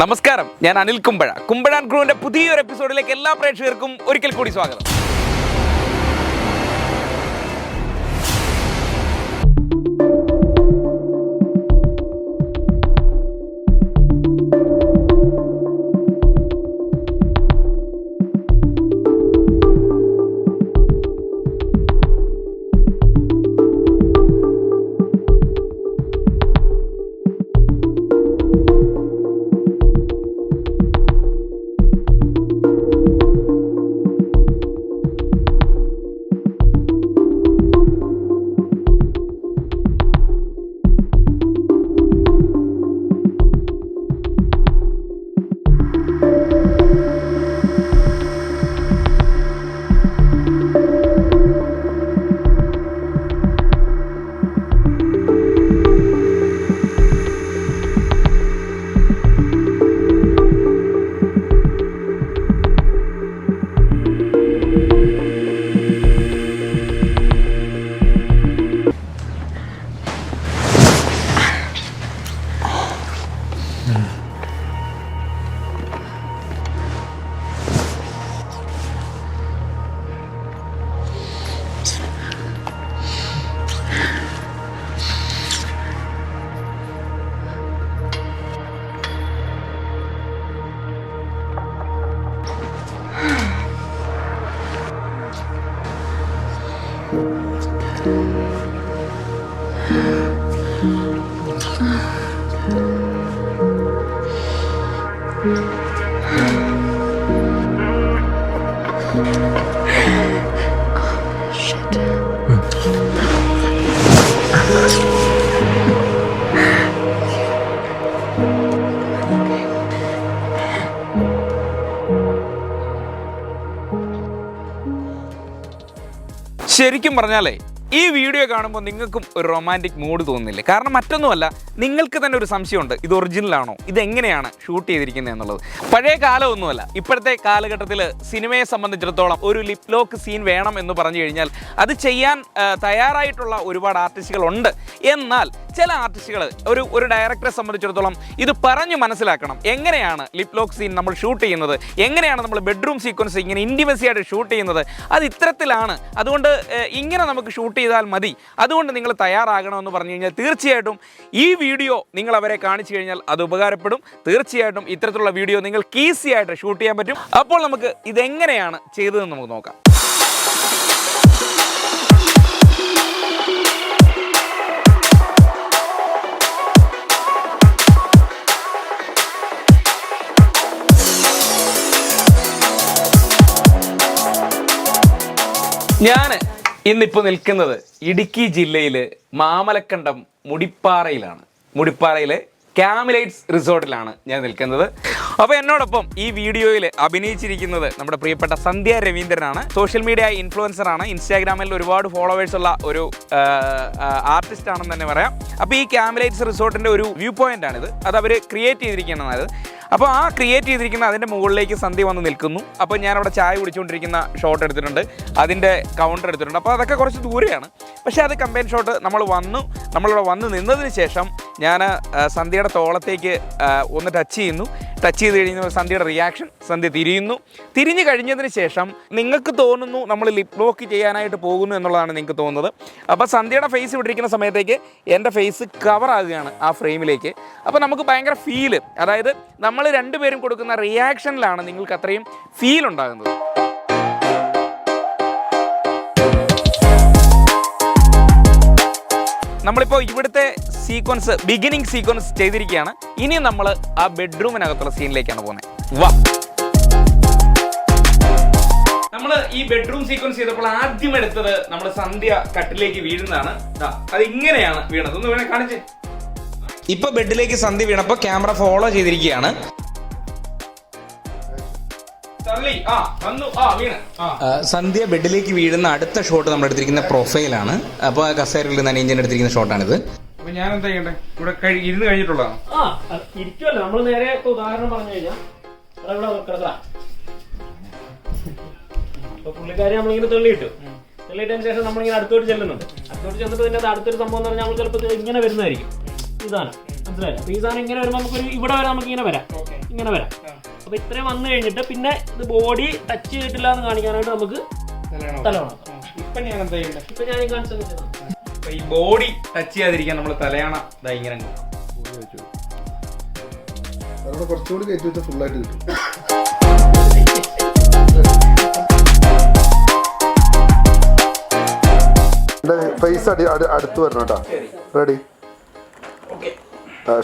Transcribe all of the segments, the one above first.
നമസ്കാരം, ഞാൻ അനിൽ കുമ്പഴ. കുമ്പഴ ആൻഡ് ക്രൂവിന്റെ പുതിയൊരു എപ്പിസോഡിലേക്ക് എല്ലാ പ്രേക്ഷകർക്കും ഒരിക്കൽ കൂടി സ്വാഗതം. ശരിക്കും പറഞ്ഞാലേ ഈ വീഡിയോ കാണുമ്പോൾ നിങ്ങൾക്കും ഒരു റൊമാൻറ്റിക് മൂഡ് തോന്നുന്നില്ലേ? കാരണം മറ്റൊന്നുമല്ല, നിങ്ങൾക്ക് തന്നെ ഒരു സംശയമുണ്ട്, ഇത് ഒറിജിനലാണോ, ഇതെങ്ങനെയാണ് ഷൂട്ട് ചെയ്തിരിക്കുന്നത് എന്നുള്ളത്. പഴയ കാലമൊന്നുമല്ല, ഇപ്പോഴത്തെ കാലഘട്ടത്തിൽ സിനിമയെ സംബന്ധിച്ചിടത്തോളം ഒരു ലിപ് ലോക്ക് സീൻ വേണം എന്ന് പറഞ്ഞു കഴിഞ്ഞാൽ അത് ചെയ്യാൻ തയ്യാറായിട്ടുള്ള ഒരുപാട് ആർട്ടിസ്റ്റുകളുണ്ട്. എന്നാൽ ചില ആർട്ടിസ്റ്റുകൾ ഒരു ഡയറക്ടറെ സംബന്ധിച്ചിടത്തോളം ഇത് പറഞ്ഞു മനസ്സിലാക്കണം, എങ്ങനെയാണ് ലിപ് ലോക്ക് സീൻ നമ്മൾ ഷൂട്ട് ചെയ്യുന്നത്, എങ്ങനെയാണ് നമ്മൾ ബെഡ്റൂം സീക്വൻസ് ഇങ്ങനെ ഇൻറ്റിമസി ആയിട്ട് ഷൂട്ട് ചെയ്യുന്നത്, അത് ഇത്തരത്തിലാണ്, അതുകൊണ്ട് ഇങ്ങനെ നമുക്ക് ഷൂട്ട് ചെയ്താൽ മതി, അതുകൊണ്ട് നിങ്ങൾ തയ്യാറാകണമെന്ന് പറഞ്ഞു കഴിഞ്ഞാൽ തീർച്ചയായിട്ടും ഈ വീഡിയോ നിങ്ങൾ അവരെ കാണിച്ചു കഴിഞ്ഞാൽ അത് ഉപകാരപ്പെടും. തീർച്ചയായിട്ടും ഇത്തരത്തിലുള്ള വീഡിയോ നിങ്ങൾക്ക് ഈസി ആയിട്ട് ഷൂട്ട് ചെയ്യാൻ പറ്റും. അപ്പോൾ നമുക്ക് ഇതെങ്ങനെയാണ് ചെയ്തതെന്ന് നമുക്ക് നോക്കാം. ഞാൻ ഇന്നിപ്പോൾ നിൽക്കുന്നത് ഇടുക്കി ജില്ലയിൽ മാമലക്കണ്ടം മുടിപ്പാറയിലാണ്. മുടിപ്പാറയിലെ ക്യാമിലൈറ്റ്സ് റിസോർട്ടിലാണ് ഞാൻ നിൽക്കുന്നത്. അപ്പോൾ എന്നോടൊപ്പം ഈ വീഡിയോയിൽ അഭിനയിച്ചിരിക്കുന്നത് നമ്മുടെ പ്രിയപ്പെട്ട സന്ധ്യ രവീന്ദ്രനാണ്. Social media ഇൻഫ്ലുവൻസറാണ്. ഇൻസ്റ്റാഗ്രാമിൽ ഒരുപാട് ഫോളോവേഴ്സുള്ള ഒരു ആർട്ടിസ്റ്റ് ആണെന്ന് തന്നെ പറയാം. അപ്പോൾ ഈ ക്യാമിലൈറ്റ്സ് റിസോർട്ടിൻ്റെ ഒരു വ്യൂ പോയിൻ്റാണിത്. അത് അവർ ക്രിയേറ്റ് ചെയ്തിരിക്കുന്നതാണ്. അപ്പോൾ ആ ക്രിയേറ്റ് ചെയ്തിരിക്കുന്ന അതിൻ്റെ മുകളിലേക്ക് സന്ധ്യ വന്ന് നിൽക്കുന്നു. അപ്പോൾ ഞാനവിടെ ചായ കുടിച്ചുകൊണ്ടിരിക്കുന്ന ഷോട്ട് എടുത്തിട്ടുണ്ട്, അതിൻ്റെ കൗണ്ടർ എടുത്തിട്ടുണ്ട്. അപ്പോൾ അതൊക്കെ കുറച്ച് ദൂരെയാണ്, പക്ഷേ അത് കമ്പൈൻ ഷോട്ട്. നമ്മളിവിടെ വന്ന് നിന്നതിന് ശേഷം ഞാൻ സന്ധ്യയുടെ തോളത്തേക്ക് ഒന്ന് ടച്ച് ചെയ്യുന്നു. ടച്ച് ചെയ്ത് കഴിഞ്ഞാൽ സന്ധ്യയുടെ റിയാക്ഷൻ, സന്ധ്യ തിരിഞ്ഞു കഴിഞ്ഞതിന് ശേഷം നിങ്ങൾക്ക് തോന്നുന്നു നമ്മൾ ലിപ് ലോക്ക് ചെയ്യാനായിട്ട് പോകുന്നു എന്നുള്ളതാണ് നിങ്ങൾക്ക് തോന്നുന്നത്. അപ്പോൾ സന്ധ്യയുടെ ഫേസ് വിട്ടിരിക്കുന്ന സമയത്തേക്ക് എൻ്റെ ഫേസ് കവറാകുകയാണ് ആ ഫ്രെയിമിലേക്ക്. അപ്പോൾ നമുക്ക് ഭയങ്കര ഫീല്, അതായത് നമ്മൾ രണ്ടുപേരും കൊടുക്കുന്ന റിയാക്ഷനിലാണ് നിങ്ങൾക്ക് അത്രയും ഫീൽ ഉണ്ടാകുന്നത്. നമ്മളിപ്പോൾ ഇവിടുത്തെ സീക്വൻസ്, ബിഗിനിങ് സീക്വൻസ് ചെയ്തിരിക്കുകയാണ്. ഇനി നമ്മൾ ആ ബെഡ്റൂമിനകത്തുള്ള സീനിലേക്കാണ് പോകുന്നത്. വാ, നമ്മൾ ഈ ബെഡ്റൂം സീക്വൻസ് ചെയ്തപ്പോൾ ആദ്യം എടുത്തത് നമ്മൾ സന്ധ്യ കട്ടിലേക്ക് വീഴുന്നതാണ്. അത് ഇങ്ങനെയാണ് വീണത്. ഒന്ന് വേണേ കാണിച്ചേ. ഇപ്പൊ ബെഡിലേക്ക് സന്ധ്യ വീണപ്പോൾ ക്യാമറ ഫോളോ ചെയ്തിരിക്കുകയാണ്. സന്ധ്യ ബെഡിലേക്ക് വീഴുന്ന അടുത്ത ഷോട്ട് നമ്മൾ എടുത്തിരിക്കുന്ന പ്രൊഫൈലാണ്. അപ്പോൾ കസേരയിൽ നിന്ന് അനീഞ്ചൻ എടുത്തിരിക്കുന്ന ഷോട്ടാണിത്. അപ്പൊ ഞാൻ എന്താ ചെയ്യണ്ടേ? ഇവിടെ ഇരുന്ന് കഴിഞ്ഞിട്ടുള്ളതാണ്. ഇരിക്കുമല്ലോ, നമ്മൾ നേരെ ഉദാഹരണം പറഞ്ഞു കഴിഞ്ഞാൽ ഇപ്പൊ പുള്ളിക്കാരി നമ്മളിങ്ങനെ തെള്ളിയിട്ടു. തെള്ളിയിട്ടതിന് ശേഷം നമ്മളിങ്ങനെ അടുത്തോട്ട് ചെല്ലുന്നുണ്ട്. അടുത്തോട്ട് ചെന്നിട്ട് പിന്നെ അടുത്തൊരു സംഭവം എന്ന് പറഞ്ഞാൽ നമ്മൾ ചിലപ്പോൾ ഇങ്ങനെ വരുന്നതായിരിക്കും. ഈ സാധനം മനസ്സിലായില്ല. അപ്പൊ ഈ സാധനം ഇങ്ങനെ വരുമ്പോൾ നമുക്കൊരു ഇവിടെ വരെ നമുക്ക് ഇങ്ങനെ വരാം. ഇങ്ങനെ വരാം. അപ്പോൾ ഇത്രയും വന്നു കഴിഞ്ഞിട്ട് പിന്നെ ഇത് ബോഡി ടച്ച് ചെയ്തിട്ടില്ല എന്ന് കാണിക്കാനായിട്ട് നമുക്ക് തല വേണം. ഇപ്പം ഞാൻ എന്താ ചെയ്യണ്ടേ? ഇപ്പം ഞാൻ ഈ കാണിച്ചത് ഈ ബോഡി ടച്ച് ചെയ്യാതിരിക്കാൻ നമ്മൾ തലയാണ ഇങ്ങനെ കുറച്ചുകൂടി കയറ്റി വെച്ചാൽ ഫുള്ളായിട്ട് കിട്ടും. ഫേസ് അടുത്ത് വരണം കേട്ടോ. റെഡി?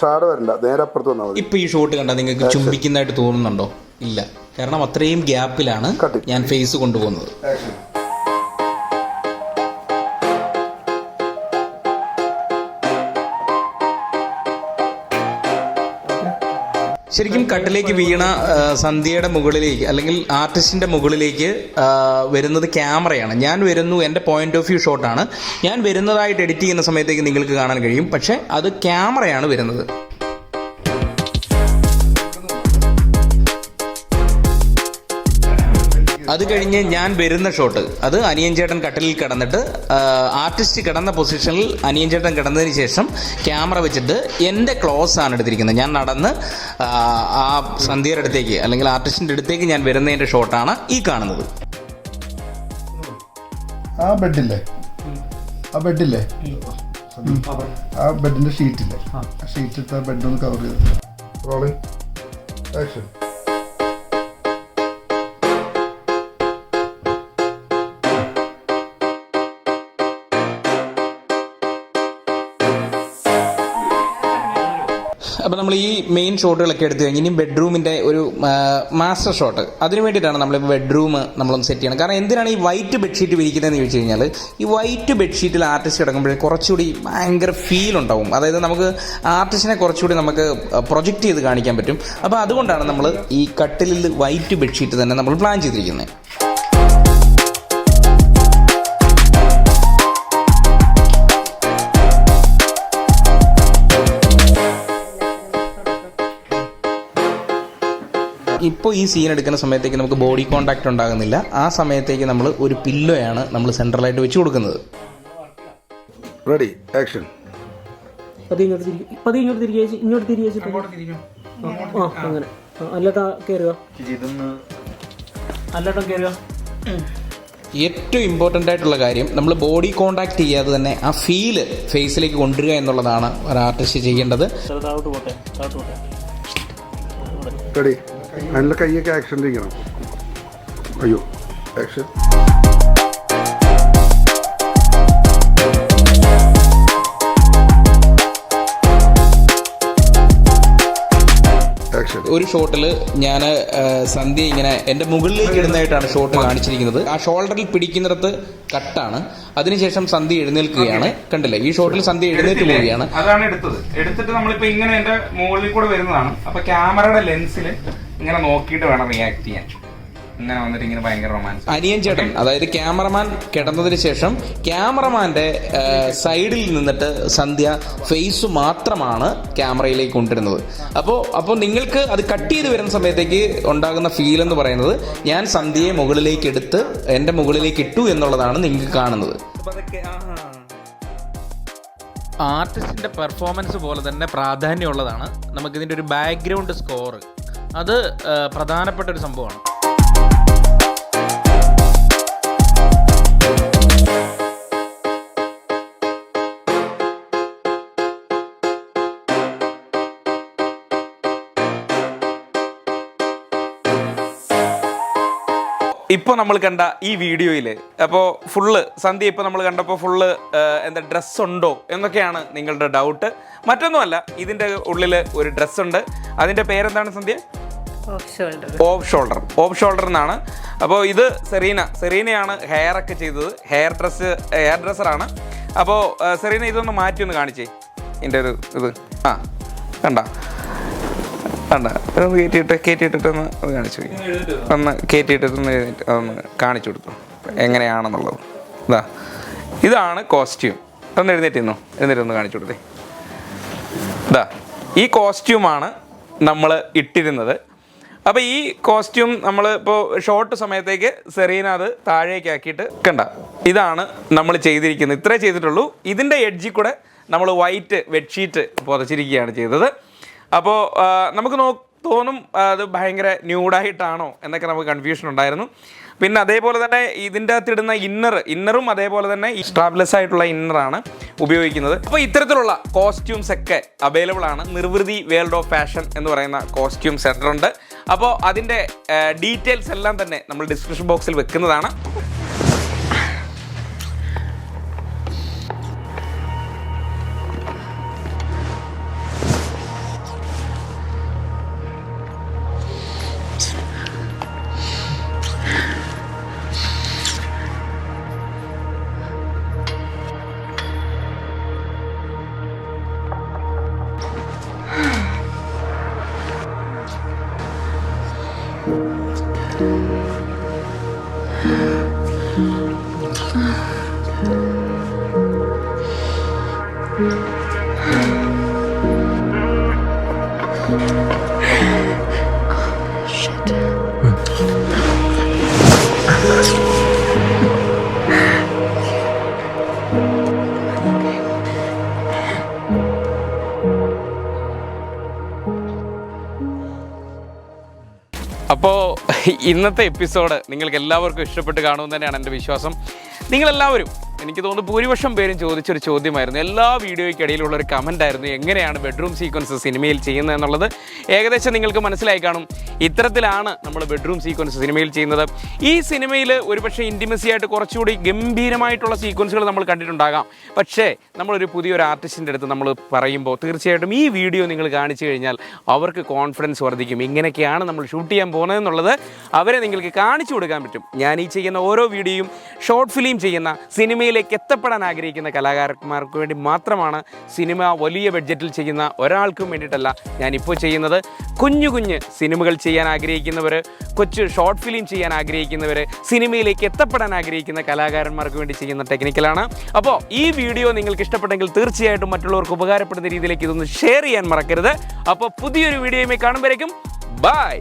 ഷാഡ് വരണ്ട, നേരെ അപ്പുറത്ത് വന്നാൽ മതി. ഇപ്പൊ ഈ ഷോട്ട് കണ്ടാൽ നിങ്ങൾക്ക് ചുംബിക്കുന്നതായിട്ട് തോന്നുന്നുണ്ടോ? ഇല്ല, കാരണം അത്രയും ഗ്യാപ്പിലാണ് ഞാൻ ഫേസ് കൊണ്ടുപോകുന്നത്. ശരിക്കും കട്ടിലേക്ക് വീണ സന്ധ്യയുടെ മുകളിലേക്ക് അല്ലെങ്കിൽ ആർട്ടിസ്റ്റിന്റെ മുകളിലേക്ക് വരുന്നത് ക്യാമറയാണ്. ഞാൻ വരുന്നു, എൻ്റെ പോയിന്റ് ഓഫ് വ്യൂ ഷോട്ടാണ്. ഞാൻ വരുന്നതായിട്ട് എഡിറ്റ് ചെയ്യുന്ന സമയത്തേക്ക് നിങ്ങൾക്ക് കാണാൻ കഴിയും, പക്ഷെ അത് ക്യാമറയാണ് വരുന്നത്. അത് കഴിഞ്ഞ് ഞാൻ വരുന്ന ഷോട്ട്, അത് അനിയൻ ചേട്ടൻ കട്ടിലിൽ കിടന്നിട്ട് ആർട്ടിസ്റ്റ് കിടന്ന പൊസിഷനിൽ അനിയൻ ചേട്ടൻ കിടന്നതിന് ശേഷം ക്യാമറ വെച്ചിട്ട് എൻ്റെ ക്ലോസ് ആണ് എടുത്തിരിക്കുന്നത്. ഞാൻ നടന്ന് ആ സന്ധ്യയുടെ അടുത്തേക്ക് അല്ലെങ്കിൽ ആർട്ടിസ്റ്റിൻ്റെ അടുത്തേക്ക് ഞാൻ വരുന്നതിൻ്റെ ഷോട്ടാണ് ഈ കാണുന്നത്. ആ ബെഡില്ലേ, ആ ബെഡിന്റെ ഷീറ്റില്ലേ, ആ ഷീറ്റിട്ട് ബെഡ് ഒന്ന് കവർ ചെയ്ത് റോളിംഗ് ആക്ഷൻ. അപ്പോൾ നമ്മൾ ഈ മെയിൻ ഷോട്ടുകളൊക്കെ എടുത്തു കഴിഞ്ഞ് ഇനി ബെഡ്റൂമിൻ്റെ ഒരു മാസ്റ്റർ ഷോട്ട്, അതിന് വേണ്ടിയിട്ടാണ് നമ്മളിപ്പോൾ ബെഡ്റൂം നമ്മളൊന്ന് സെറ്റ് ചെയ്യണം. കാരണം എന്തിനാണ് ഈ വൈറ്റ് ബെഡ്ഷീറ്റ് വിരിക്കുന്നതെന്ന് ചോദിച്ചു കഴിഞ്ഞാൽ, ഈ വൈറ്റ് ബെഡ്ഷീറ്റിൽ ആർട്ടിസ്റ്റ് കിടക്കുമ്പോഴേ കുറച്ചുകൂടി ഭയങ്കര ഫീൽ ഉണ്ടാവും. അതായത് നമുക്ക് ആർട്ടിസ്റ്റിനെ കുറച്ചുകൂടി നമുക്ക് പ്രൊജക്റ്റ് ചെയ്ത് കാണിക്കാൻ പറ്റും. അപ്പോൾ അതുകൊണ്ടാണ് നമ്മൾ ഈ കട്ടിലിൽ വൈറ്റ് ബെഡ്ഷീറ്റ് തന്നെ നമ്മൾ പ്ലാൻ ചെയ്തിരിക്കുന്നത്. ഇപ്പോൾ ഈ സീൻ എടുക്കുന്ന സമയത്തേക്ക് നമുക്ക് ബോഡി കോണ്ടാക്ട് ഉണ്ടാകുന്നില്ല. ആ സമയത്തേക്ക് നമ്മൾ ഒരു പില്ലോയാണ് നമ്മൾ സെൻട്രലായിട്ട് വെച്ച് കൊടുക്കുന്നത്. Ready action. ഏറ്റവും ഇമ്പോർട്ടൻ്റ് ആയിട്ടുള്ള കാര്യം, നമ്മൾ ബോഡി കോണ്ടാക്ട് ചെയ്യാതെ തന്നെ ആ ഫീല് ഫേസിലേക്ക് കൊണ്ടുവരിക എന്നുള്ളതാണ് ഒരു ആർട്ടിസ്റ്റ് ചെയ്യേണ്ടത്. റെഡി? അതിൻ്റെ കൈയൊക്കെ ആക്ഷനിലിരിക്കണം. അയ്യോ, ആക്ഷൻ. ഒരു ഷോട്ടിൽ ഞാൻ സന്ധ്യ ഇങ്ങനെ എൻ്റെ മുകളിലേക്ക് ഇടുന്നതായിട്ടാണ് ഷോട്ട് കാണിച്ചിരിക്കുന്നത്. ആ ഷോൾഡറിൽ പിടിക്കുന്നിടത്ത് കട്ടാണ്. അതിനുശേഷം സന്ധ്യ എഴുന്നേൽക്കുകയാണ്. കണ്ടില്ലേ, ഈ ഷോട്ടിൽ സന്ധ്യ എഴുന്നേറ്റ് പോവുകയാണ്. അതാണ് എടുത്തിട്ട് നമ്മളിപ്പോ ഇങ്ങനെ എന്റെ മുകളിൽ കൂടെ വരുന്നതാണ്. അപ്പൊ ക്യാമറയുടെ ലെൻസിൽ ഇങ്ങനെ നോക്കിയിട്ട് വേണം റിയാക്ട് ചെയ്യാൻ. ഇങ്ങനെ വന്നിട്ട് ഇങ്ങനെ ഭയങ്കര റൊമാൻസ്. അനിയൻ ചേട്ടൻ, അതായത് ക്യാമറമാൻ കിടന്നതിന് ശേഷം ക്യാമറമാന്റെ സൈഡിൽ നിന്നിട്ട് സന്ധ്യ ഫേസ് മാത്രമാണ് ക്യാമറയിലേക്ക് കൊണ്ടുവരുന്നത്. അപ്പോൾ നിങ്ങൾക്ക് അത് കട്ട് ചെയ്ത് വരുന്ന സമയത്തേക്ക് ഉണ്ടാകുന്ന ഫീൽ എന്ന് പറയുന്നത്, ഞാൻ സന്ധ്യയെ മുകളിലേക്ക് എടുത്ത് എൻ്റെ മുകളിലേക്ക് ഇട്ടു എന്നുള്ളതാണ് നിങ്ങൾക്ക് കാണുന്നത്. ആർട്ടിസ്റ്റിന്റെ പെർഫോമൻസ് പോലെ തന്നെ പ്രാധാന്യമുള്ളതാണ് നമുക്കിതിൻ്റെ ഒരു ബാക്ക്ഗ്രൗണ്ട് സ്കോർ. അത് പ്രധാനപ്പെട്ട ഒരു സംഭവമാണ്. ഇപ്പോൾ നമ്മൾ കണ്ട ഈ വീഡിയോയിൽ അപ്പോൾ ഫുള്ള് സന്ധ്യ ഇപ്പോൾ നമ്മൾ കണ്ടപ്പോൾ ഫുള്ള് എന്താ ഡ്രസ്സ് ഉണ്ടോ എന്നൊക്കെയാണ് നിങ്ങളുടെ ഡൗട്ട്. മറ്റൊന്നുമല്ല, ഇതിൻ്റെ ഉള്ളിൽ ഒരു ഡ്രസ്സുണ്ട്. അതിൻ്റെ പേരെന്താണ് സന്ധ്യ? ഓഫ് ഷോൾഡർ എന്നാണ്. അപ്പോൾ ഇത് സെറീനയാണ് ഹെയർ ഒക്കെ ചെയ്തത്. ഹെയർ ഡ്രസ്സറാണ്. അപ്പോൾ സെറീന ഇതൊന്ന് മാറ്റി ഒന്ന് കാണിച്ചേ. ഇതിൻ്റെ ഒരു ഇത് കണ്ട ഒന്ന് കയറ്റിയിട്ടിട്ടൊന്ന് അത് കാണിച്ചു, ഒന്ന് കയറ്റിയിട്ടൊന്ന് അതൊന്ന് കാണിച്ചു കൊടുത്തു എങ്ങനെയാണെന്നുള്ളത്. ഇതാണ് കോസ്റ്റ്യൂം. ഒന്ന് എഴുന്നേറ്റൊന്ന് കാണിച്ചു കൊടുത്തേ. ഈ കോസ്റ്റ്യൂമാണ് നമ്മൾ ഇട്ടിരുന്നത്. അപ്പോൾ ഈ കോസ്റ്റ്യൂം നമ്മൾ ഇപ്പോൾ ഷോർട്ട് സമയത്തേക്ക് സെറീന അത് താഴേക്ക് ആക്കിയിട്ട് കണ്ട, ഇതാണ് നമ്മൾ ചെയ്തിരിക്കുന്നത്. ഇത്രേ ചെയ്തിട്ടുള്ളൂ. ഇതിൻ്റെ എഡ്ജിൽ കൂടെ നമ്മൾ വൈറ്റ് ബെഡ്ഷീറ്റ് പുതച്ചിരിക്കുകയാണ് ചെയ്തത്. അപ്പോൾ നമുക്ക് തോന്നും അത് ഭയങ്കര ന്യൂഡായിട്ടാണോ എന്നൊക്കെ നമുക്ക് കൺഫ്യൂഷൻ ഉണ്ടായിരുന്നു. പിന്നെ അതേപോലെ തന്നെ ഇതിൻ്റെ അകത്തിടുന്ന ഇന്നറും അതേപോലെ തന്നെ സ്ട്രാപ്ലെസ് ആയിട്ടുള്ള ഇന്നറാണ് ഉപയോഗിക്കുന്നത്. അപ്പോൾ ഇത്തരത്തിലുള്ള കോസ്റ്റ്യൂംസ് ഒക്കെ അവൈലബിൾ ആണ്. നിർവൃതി വേൾഡ് ഓഫ് ഫാഷൻ എന്ന് പറയുന്ന കോസ്റ്റ്യൂം സെൻറ്റർ ഉണ്ട്. അപ്പോൾ അതിൻ്റെ ഡീറ്റെയിൽസ് എല്ലാം തന്നെ നമ്മൾ ഡിസ്ക്രിപ്ഷൻ ബോക്സിൽ വെക്കുന്നതാണ്. അപ്പോൾ ഇന്നത്തെ എപ്പിസോഡ് നിങ്ങൾക്ക് എല്ലാവർക്കും ഇഷ്ടപ്പെട്ട് കാണുമെന്ന് തന്നെയാണ് എൻ്റെ വിശ്വാസം. നിങ്ങളെല്ലാവരും, എനിക്ക് തോന്നുന്നു ഭൂരിപക്ഷം പേരും ചോദിച്ചൊരു ചോദ്യമായിരുന്നു, എല്ലാ വീഡിയോയ്ക്കിടയിലുള്ള ഒരു കമൻ്റായിരുന്നു, എങ്ങനെയാണ് ബെഡ്റൂം സീക്വൻസ് സിനിമയിൽ ചെയ്യുന്നത് എന്നുള്ളത്. ഏകദേശം നിങ്ങൾക്ക് മനസ്സിലായി കാണും. ഇത്തരത്തിലാണ് നമ്മൾ ബെഡ്റൂം സീക്വൻസ് സിനിമയിൽ ചെയ്യുന്നത്. ഈ സിനിമയിൽ ഒരുപക്ഷെ ഇൻറ്റിമസി ആയിട്ട് കുറച്ചുകൂടി ഗംഭീരമായിട്ടുള്ള സീക്വൻസുകൾ നമ്മൾ കണ്ടിട്ടുണ്ടാകാം. പക്ഷേ നമ്മളൊരു പുതിയൊരു ആർട്ടിസ്റ്റിൻ്റെ അടുത്ത് നമ്മൾ പറയുമ്പോൾ തീർച്ചയായിട്ടും ഈ വീഡിയോ നിങ്ങൾ കാണിച്ചു കഴിഞ്ഞാൽ അവർക്ക് കോൺഫിഡൻസ് വർദ്ധിക്കും. ഇങ്ങനെയൊക്കെയാണ് നമ്മൾ ഷൂട്ട് ചെയ്യാൻ പോകുന്നതെന്നുള്ളത് അവരെ നിങ്ങൾക്ക് കാണിച്ചു കൊടുക്കാൻ പറ്റും. ഞാൻ ഈ ചെയ്യുന്ന ഓരോ വീഡിയോയും ഷോർട്ട് ഫിലിം ചെയ്യുന്ന സിനിമയിലേക്ക് എത്തപ്പെടാൻ ആഗ്രഹിക്കുന്ന കലാകാരന്മാർക്ക് വേണ്ടി മാത്രമാണ്. സിനിമ വലിയ ബഡ്ജറ്റിൽ ചെയ്യുന്ന ഒരാൾക്കും വേണ്ടിയിട്ടല്ല ഞാനിപ്പോൾ ചെയ്യുന്നത്. കുഞ്ഞു കുഞ്ഞ് സിനിമകൾ ചെയ്യാൻ ആഗ്രഹിക്കുന്നവർ, കൊച്ചു ഷോർട്ട് ഫിലിം ചെയ്യാൻ ആഗ്രഹിക്കുന്നവർ, സിനിമയിലേക്ക് എത്തപ്പെടാൻ ആഗ്രഹിക്കുന്ന കലാകാരന്മാർക്ക് വേണ്ടി ചെയ്യുന്ന ടെക്നിക്കലാണ്. അപ്പോൾ ഈ വീഡിയോ നിങ്ങൾക്ക് ഇഷ്ടപ്പെട്ടെങ്കിൽ തീർച്ചയായിട്ടും മറ്റുള്ളവർക്ക് ഉപകാരപ്പെടുന്ന രീതിയിലേക്ക് ഇതൊന്ന് ഷെയർ ചെയ്യാൻ മറക്കരുത്. അപ്പോൾ പുതിയൊരു വീഡിയോയുമായി കാണുമ്പോഴേക്കും ബൈ.